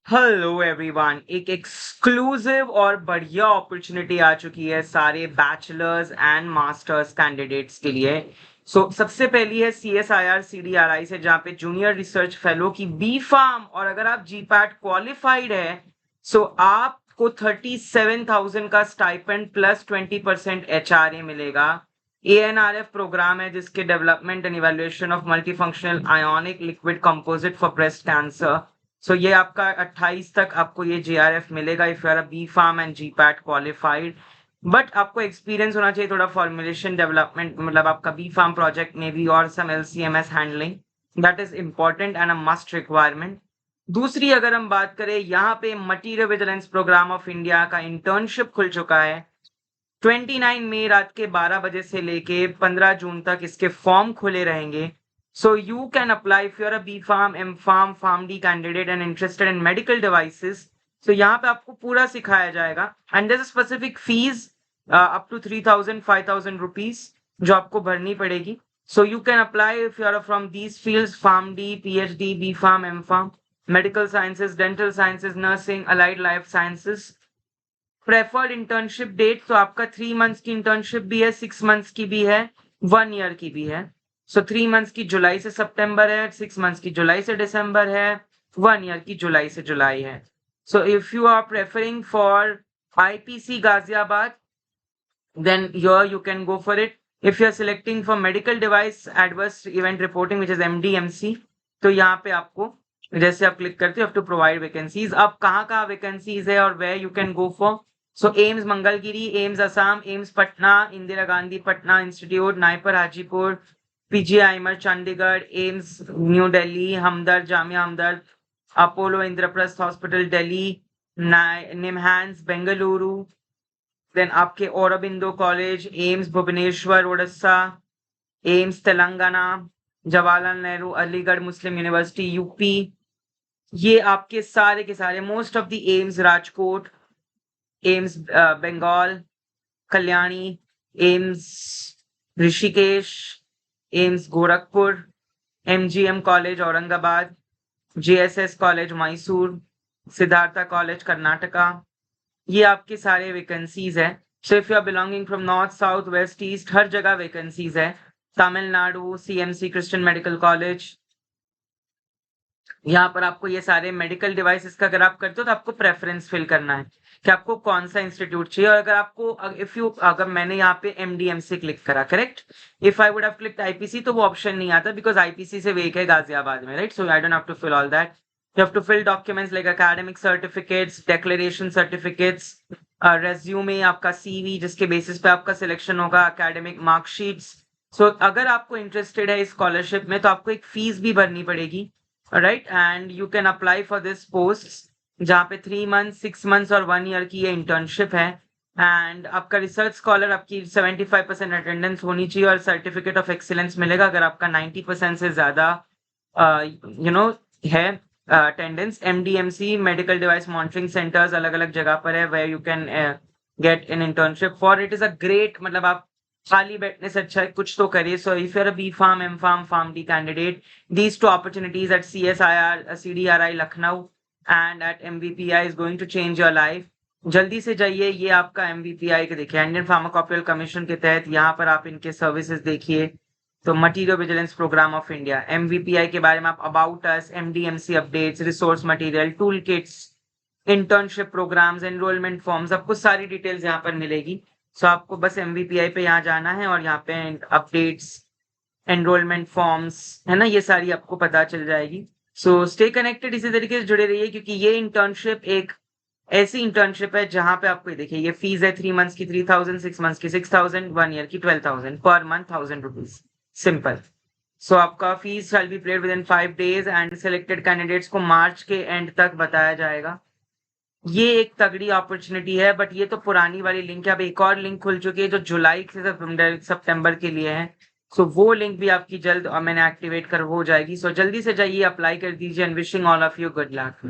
Hello everyone, एक exclusive और बढ़िया अपॉर्चुनिटी आ चुकी है सारे बैचलर्स एंड मास्टर्स कैंडिडेट्स के लिए। सबसे पहली है CSIR CDRI से, जहाँ पे जूनियर रिसर्च फेलो की बी फार्म, और अगर आप GPAT क्वालिफाइड है आपको 37,000 का स्टाइपेंड प्लस 20% HRA मिलेगा। ANRF प्रोग्राम है जिसके development and evaluation of multifunctional ionic liquid composite for breast cancer. ये आपका 28 तक आपको ये JRF मिलेगा if you are a B pharm and GPAT qualified. But आपको एक्सपीरियंस होना चाहिए थोड़ा फॉर्मुलेशन डेवलपमेंट, मतलब आपका बी फार्म प्रोजेक्ट में भी, और some LCMS handling, that is important and a must requirement. दूसरी अगर हम बात करें, यहाँ पे material vigilance programme of India का इंटर्नशिप खुल चुका है। 29 मई रात के 12 बजे से लेके 15 जून तक इसके फॉर्म खुले रहेंगे। So you can apply if you're a B Farm, M Farm, PharmD candidate and interested in medical devices. So यहाँ पे आपको पूरा सिखाया जाएगा and there's a specific fees up to 3,000, 5,000 rupees जो आपको भरनी पड़ेगी. So you can apply if you are from these fields: PharmD, PhD, B Farm, M Farm, medical sciences, dental sciences, nursing, allied life sciences. Preferred internship date तो आपका 3 months की internship भी है, 6 months की भी है, 1 ईयर की भी है। 3 मंथ्स की जुलाई से सितंबर है, 6 मंथ्स की जुलाई से दिसंबर है, 1 ईयर की जुलाई से जुलाई है। If you are preferring for IPC Ghaziabad, then here you can go for it. If you are selecting for medical device adverse event reporting, which is MDMC, तो यहाँ पे आपको जैसे आप क्लिक करते हो टू प्रोवाइड वैकेंसीज। अब कहाँ वैकेंसीज है और where you can go for. AIIMS Mangalagiri, AIIMS Assam, AIIMS Patna, Indira Gandhi Patna institute, NIPER Hajipur, PGIMER Chandigarh, AIIMS New Delhi, Hamdard Jamia Hamdard, Apollo Indraprastha hospital Delhi, NIMHANS Bengaluru, then आपके Aurobindo college, AIIMS Bhubaneswar Odisha, AIIMS Telangana, Jawaharlal Nehru Aligarh Muslim university UP, ये आपके सारे के सारे most of the AIIMS Rajkot, AIIMS Bengal Kalyani, AIIMS Rishikesh, AIIMS Gorakhpur, MGM college Aurangabad, JSS college Mysore, Siddhartha college Karnataka, ये आपके सारे vacancies है। If you are belonging from north south west east, हर जगह वैकेंसीज है। Tamil Nadu CMC Christian medical college, यहाँ पर आपको ये सारे मेडिकल डिवाइसेस का अगर आप करते हो तो आपको प्रेफरेंस फिल करना है कि आपको कौन सा इंस्टीट्यूट चाहिए। और अगर आपको अगर मैंने यहाँ पे MDMC क्लिक करा, correct, if I would have clicked IPC तो वो ऑप्शन नहीं आता, बिकॉज IPC से एक है गाजियाबाद में, right. So I don't have to fill all that. You have to fill documents like academic certificates, declaration certificates, resume, आपका CV जिसके बेसिस पे आपका सिलेक्शन होगा, academic marksheets. अगर आपको इंटरेस्टेड है स्कॉलरशिप में तो आपको एक फीस भी भरनी पड़ेगी, right. And you can apply for this post, जहाँ पे 3 मंथ्स, 6 मंथ्स और 1 ईयर की ये इंटर्नशिप है। एंड आपका रिसर्च स्कॉलर, आपकी 75% अटेंडेंस होनी चाहिए और सर्टिफिकेट ऑफ एक्सीलेंस मिलेगा अगर आपका 90% से ज्यादा है attendance. MDMC medical device monitoring centres अलग अलग जगह पर है, where you can get an internship for. It is a great, मतलब आप खाली बैठने से अच्छा कुछ तो करिए। If you are a B Farm, M Farm, PharmD candidate, these 2 opportunities at CSIR CDRI Lucknow and at MVPI is going to change your life. जल्दी से जाइए। ये आपका MVPI के देखिए, इंडियन फार्माकोपियल कमीशन के तहत यहाँ पर आप इनके सर्विसेज देखिए। Material vigilance programme of India, MVPI के बारे में आप about us, MDMC updates, resource material, tool kits, internship programmes, enrolment forms, आपको सारी डिटेल्स यहाँ पर मिलेगी। आपको बस MVPI पे यहाँ जाना है और यहाँ पे अपडेट्स, एनरोलमेंट फॉर्म्स, है ना, ये सारी आपको पता चल जाएगी। स्टे कनेक्टेड, इसी तरीके से जुड़े रहिए, क्योंकि ये इंटर्नशिप एक ऐसी इंटर्नशिप है जहां पे आपको देखिए ये फीस है 3 मंथ्स की 3,000, 6 मंथ्स की 6,000, 1 ईयर की 12,000, पर मंथ 1,000 रुपीज, सिंपल। आपका fees shall be paid with in 5 days and selected candidates को मार्च के एंड तक बताया जाएगा। ये एक तगड़ी अपॉर्चुनिटी है, बट ये तो पुरानी वाली लिंक है। अब एक और लिंक खुल चुकी है जो जुलाई से सितंबर के लिए है। वो लिंक भी आपकी जल्द मैंने एक्टिवेट कर हो जाएगी। जल्दी से जाइए, अप्लाई कर दीजिए and wishing all of you good luck.